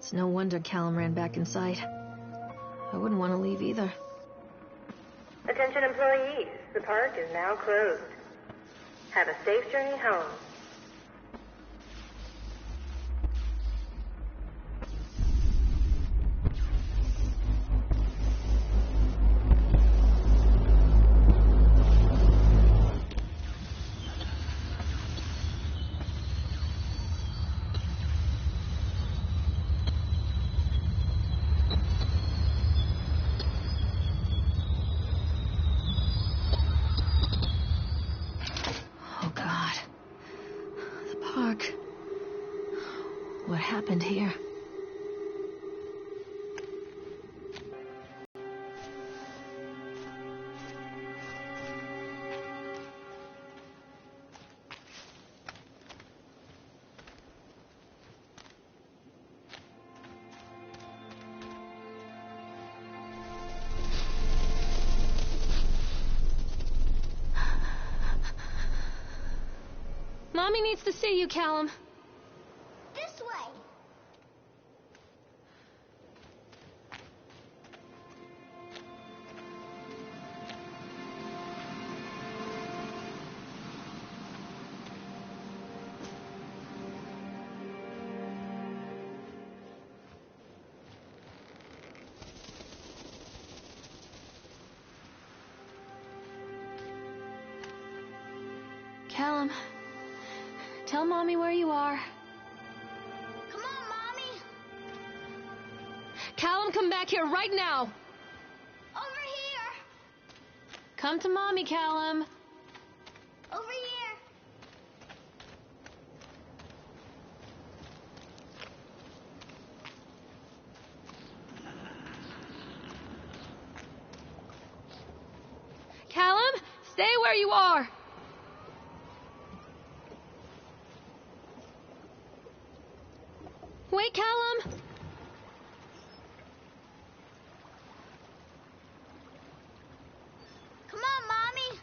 It's no wonder Callum ran back inside. I wouldn't want to leave either. Attention employees, the park is now closed. Have a safe journey home. What happened here? Mommy needs to see you, Callum. This way. Callum, tell Mommy where you are. Come on, Mommy. Callum, come back here right now. Over here. Come to Mommy, Callum. Over here. Callum, stay where you are. Wait, Callum. Come on, Mommy.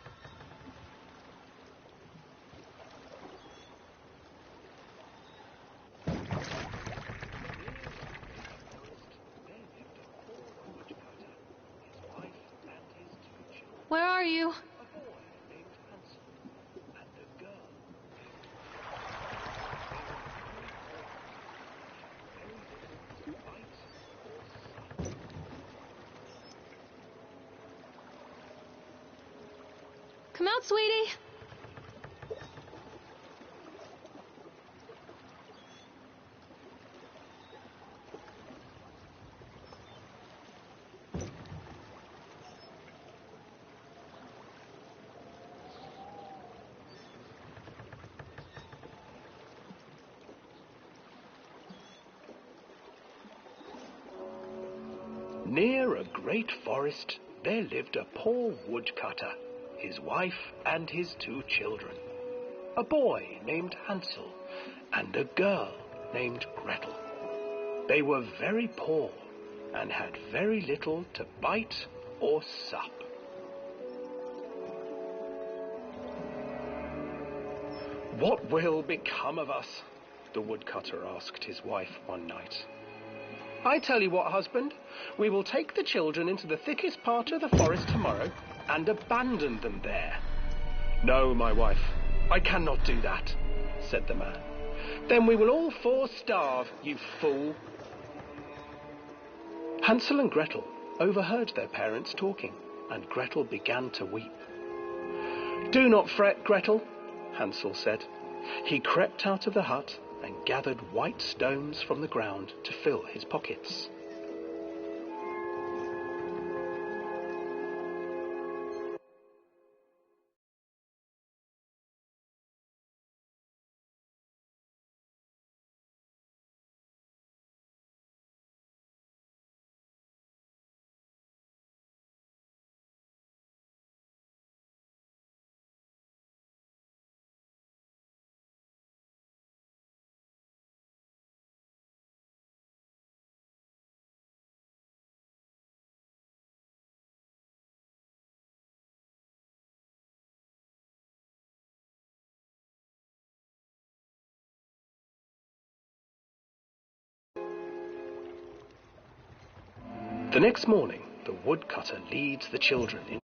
Where are you? Come out, sweetie. Near a great forest, there lived a poor woodcutter, his wife and his 2 children, a boy named Hansel and a girl named Gretel. They were very poor and had very little to bite or sup. "What will become of us?" the woodcutter asked his wife one night. "I tell you what, husband, we will take the children into the thickest part of the forest tomorrow and abandon them there." "No, my wife, I cannot do that," said the man. "Then we will all 4 starve, you fool." Hansel and Gretel overheard their parents talking, and Gretel began to weep. "Do not fret, Gretel," Hansel said. He crept out of the hut and gathered white stones from the ground to fill his pockets. The next morning, the woodcutter leads the children in.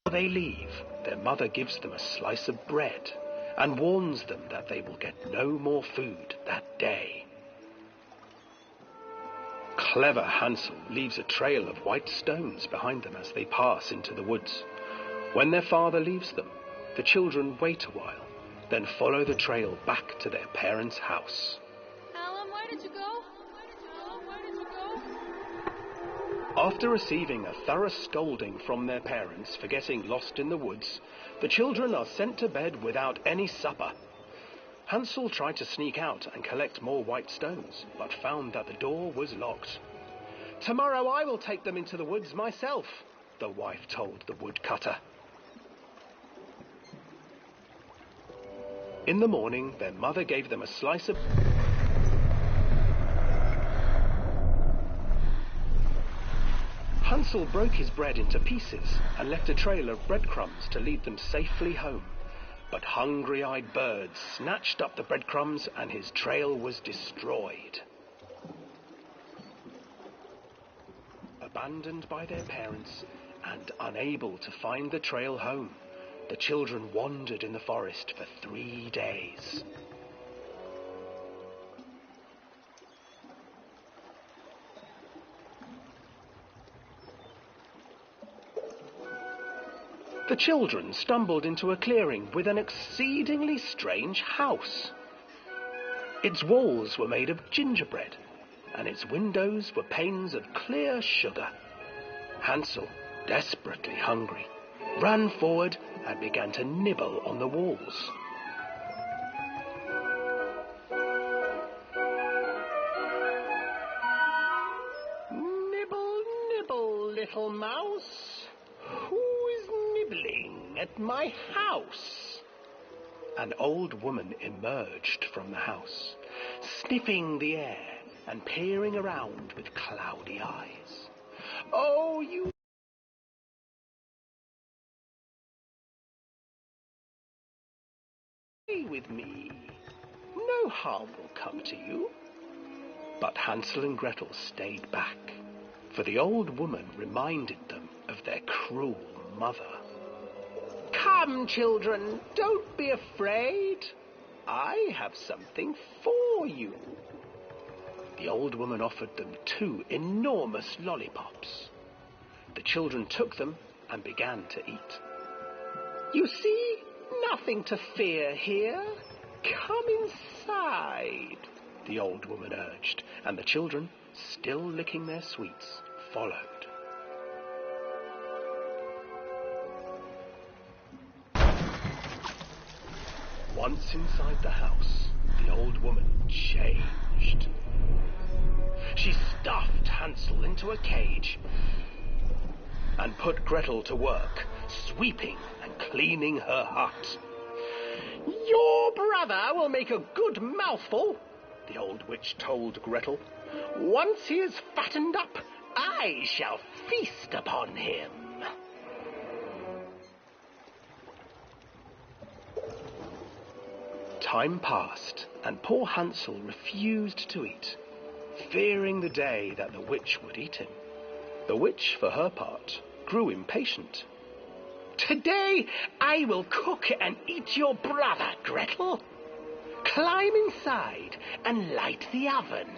Before they leave, their mother gives them a slice of bread and warns them that they will get no more food that day. Clever Hansel leaves a trail of white stones behind them as they pass into the woods. When their father leaves them, the children wait a while, then follow the trail back to their parents' house. Callum, where did you go? Callum, where did you go? After receiving a thorough scolding from their parents for getting lost in the woods, the children are sent to bed without any supper. Hansel tried to sneak out and collect more white stones, but found that the door was locked. "Tomorrow I will take them into the woods myself," the wife told the woodcutter. In the morning, their mother gave them a slice of... Hansel broke his bread into pieces and left a trail of breadcrumbs to lead them safely home. But hungry-eyed birds snatched up the breadcrumbs and his trail was destroyed. Abandoned by their parents and unable to find the trail home, the children wandered in the forest for 3 days. The children stumbled into a clearing with an exceedingly strange house. Its walls were made of gingerbread, and its windows were panes of clear sugar. Hansel, desperately hungry, ran forward and began to nibble on the walls. "Nibble, nibble, little mouse. Who is nibbling at my house?" An old woman emerged from the house, sniffing the air and peering around with cloudy eyes. "Oh, you... stay with me. No harm will come to you." But Hansel and Gretel stayed back, for the old woman reminded them of their cruel mother. "Come, children, don't be afraid. I have something for you." The old woman offered them 2 enormous lollipops. The children took them and began to eat. "You see, nothing to fear here. Come inside," the old woman urged, and the children, still licking their sweets, followed. Once inside the house, the old woman changed. She stuffed Hansel into a cage and put Gretel to work, sweeping and cleaning her hut. "Your brother will make a good mouthful," the old witch told Gretel. "Once he is fattened up, I shall feast upon him." Time passed, and poor Hansel refused to eat, fearing the day that the witch would eat him. The witch, for her part, grew impatient. "Today I will cook and eat your brother, Gretel. Climb inside and light the oven."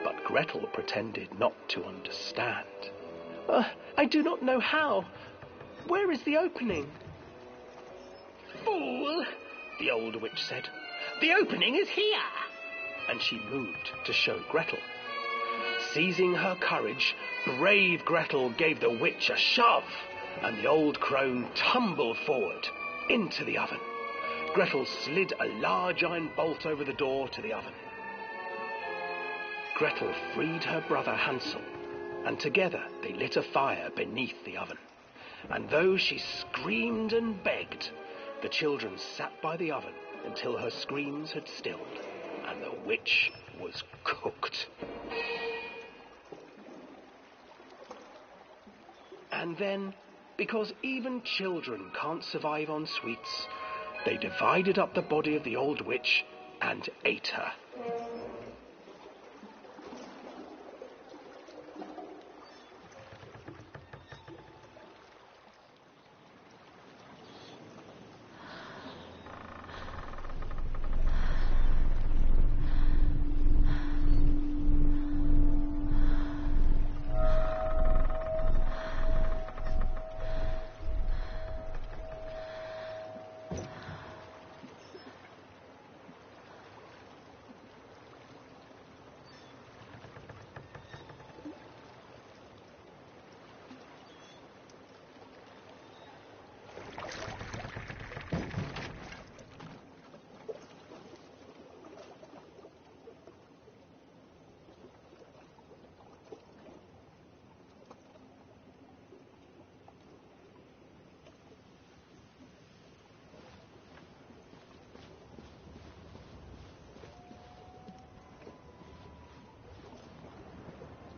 But Gretel pretended not to understand. "I do not know how. Where is the opening?" "Fool," the old witch said. "The opening is here." And she moved to show Gretel. Seizing her courage, brave Gretel gave the witch a shove, and the old crone tumbled forward into the oven. Gretel slid a large iron bolt over the door to the oven. Gretel freed her brother Hansel, and together they lit a fire beneath the oven. And though she screamed and begged, the children sat by the oven until her screams had stilled, and the witch was cooked. And then, because even children can't survive on sweets, they divided up the body of the old witch and ate her.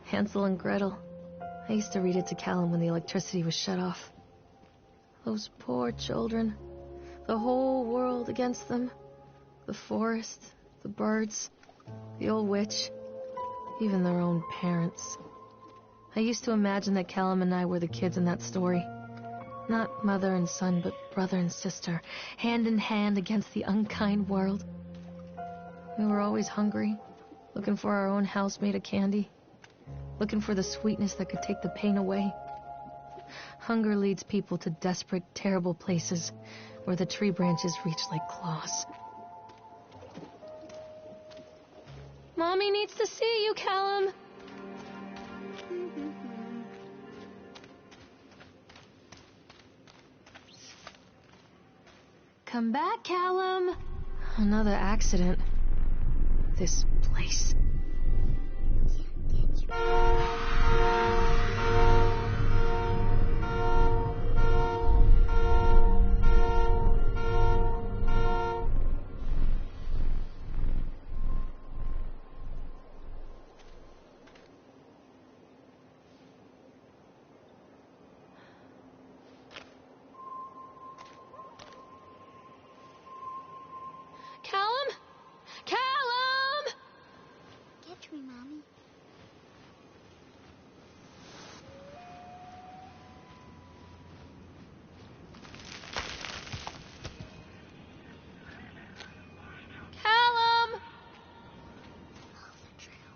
Hansel and Gretel. I used to read it to Callum when the electricity was shut off. Those poor children. The whole world against them. The forest, the birds, the old witch, even their own parents. I used to imagine that Callum and I were the kids in that story. Not mother and son, but brother and sister, hand in hand against the unkind world. We were always hungry, looking for our own house made of candy. Looking for the sweetness that could take the pain away. Hunger leads people to desperate, terrible places where the tree branches reach like claws. Mommy needs to see you, Callum. Come back, Callum. Another accident. This place. Callum? Callum! Catch me, Mommy. Callum! Follow the trail.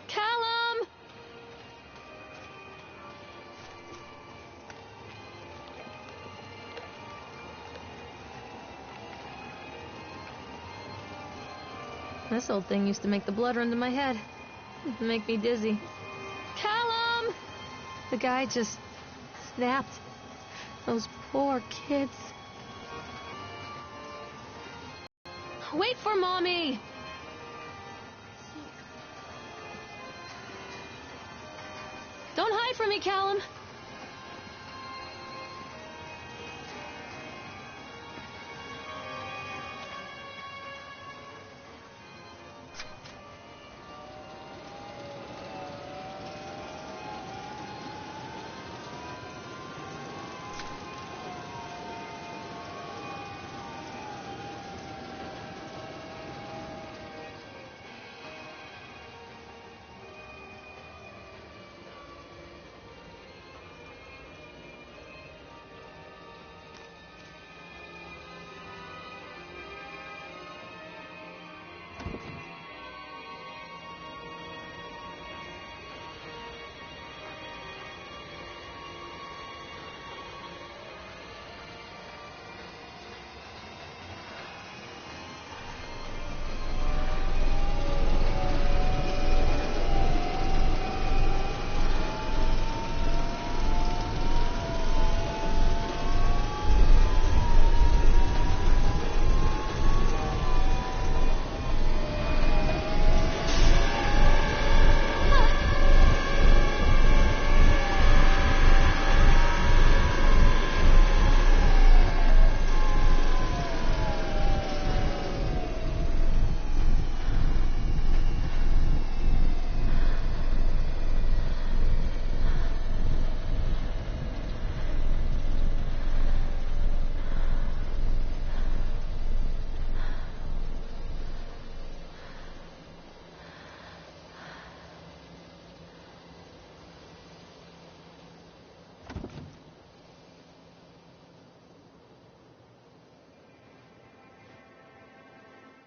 Callum! This old thing used to make the blood run to my head. Make me dizzy. Callum! The guy just snapped. Those poor kids. Wait for Mommy! Don't hide from me, Callum.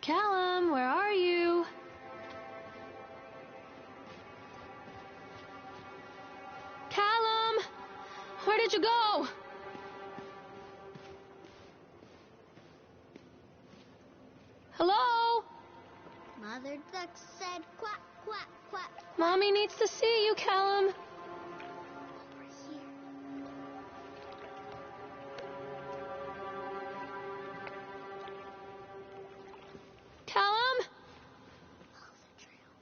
Callum, where are you? Callum! Where did you go? Hello? Mother Duck said quack, quack, quack. Mommy needs to see you, Callum. Over here. Callum? Follow the trail.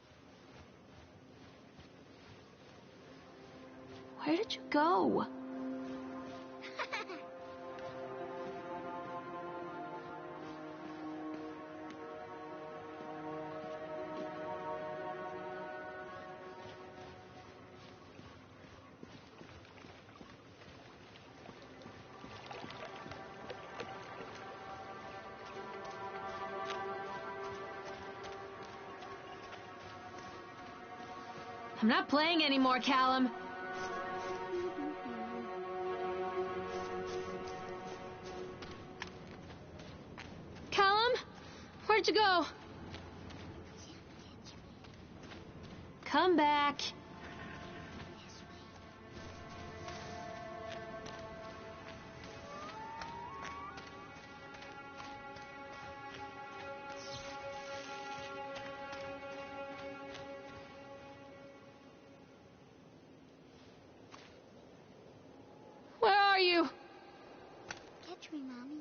Where did you go? I'm not playing anymore, Callum. Callum? Where'd you go? Come back. This way. Where are you? Catch me, Mommy.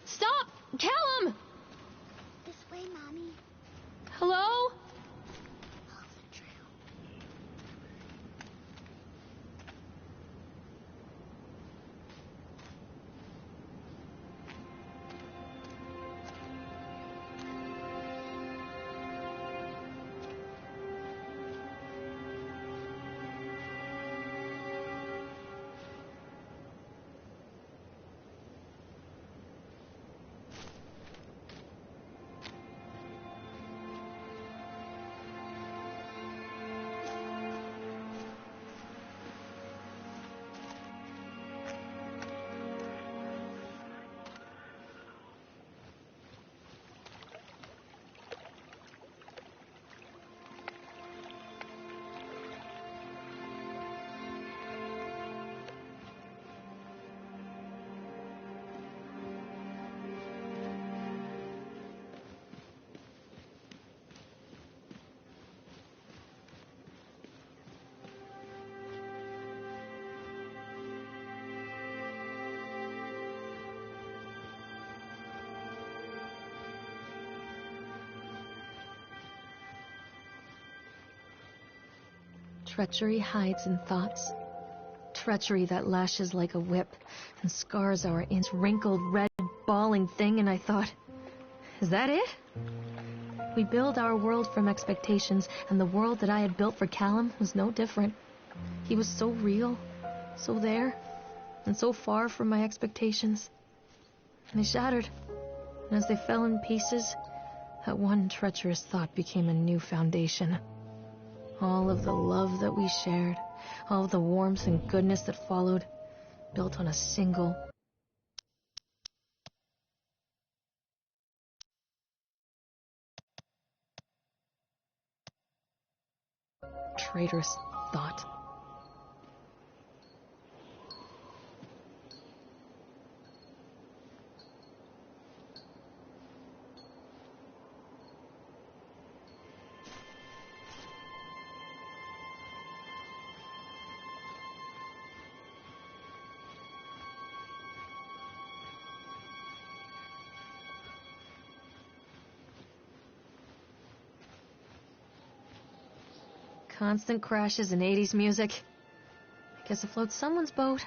Stop! Callum! This way, Mommy. Hello? Follow the trail. Treachery hides in thoughts. Treachery that lashes like a whip and scars our wrinkled, red, bawling thing, and I thought, is that it? We build our world from expectations, and the world that I had built for Callum was no different. He was so real, so there, and so far from my expectations. And they shattered, and as they fell in pieces, that one treacherous thought became a new foundation. All of the love that we shared, all of the warmth and goodness that followed, built on a single traitorous thought. Constant crashes and 80s music. I guess it floats someone's boat.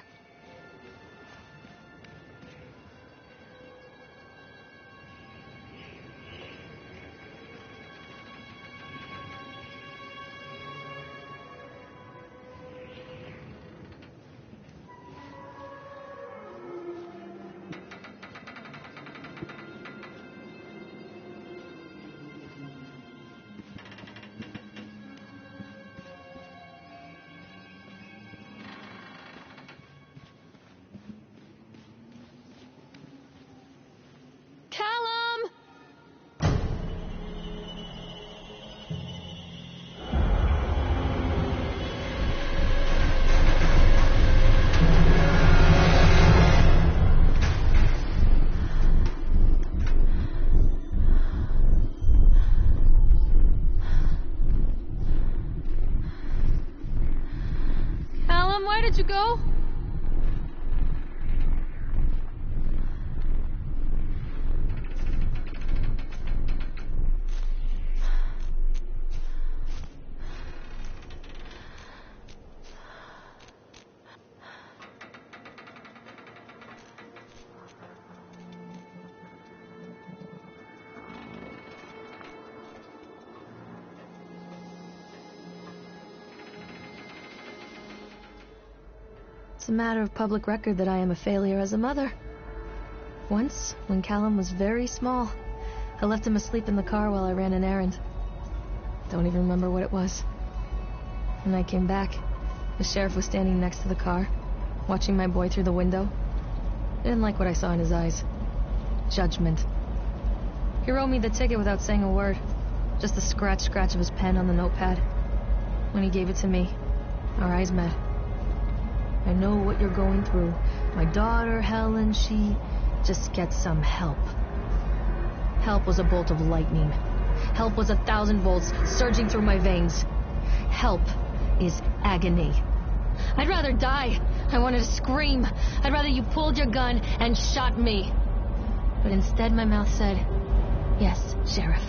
did you go? It's a matter of public record that I am a failure as a mother. Once, when Callum was very small, I left him asleep in the car while I ran an errand. Don't even remember what it was. When I came back, the sheriff was standing next to the car, watching my boy through the window. I didn't like what I saw in his eyes. Judgment. He wrote me the ticket without saying a word, just the scratch of his pen on the notepad. When he gave it to me, our eyes met. I know what you're going through. My daughter, Helen, she just gets some help. Help was a bolt of lightning. Help was 1,000 volts surging through my veins. Help is agony. I'd rather die. I wanted to scream. I'd rather you pulled your gun and shot me. But instead my mouth said, "Yes, Sheriff."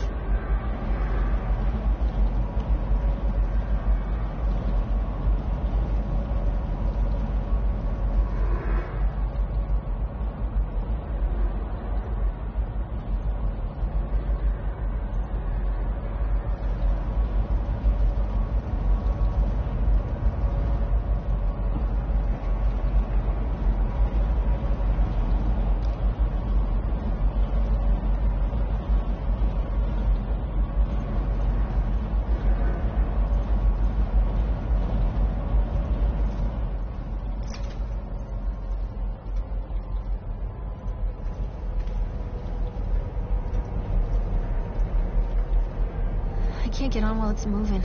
I can't get on while it's moving.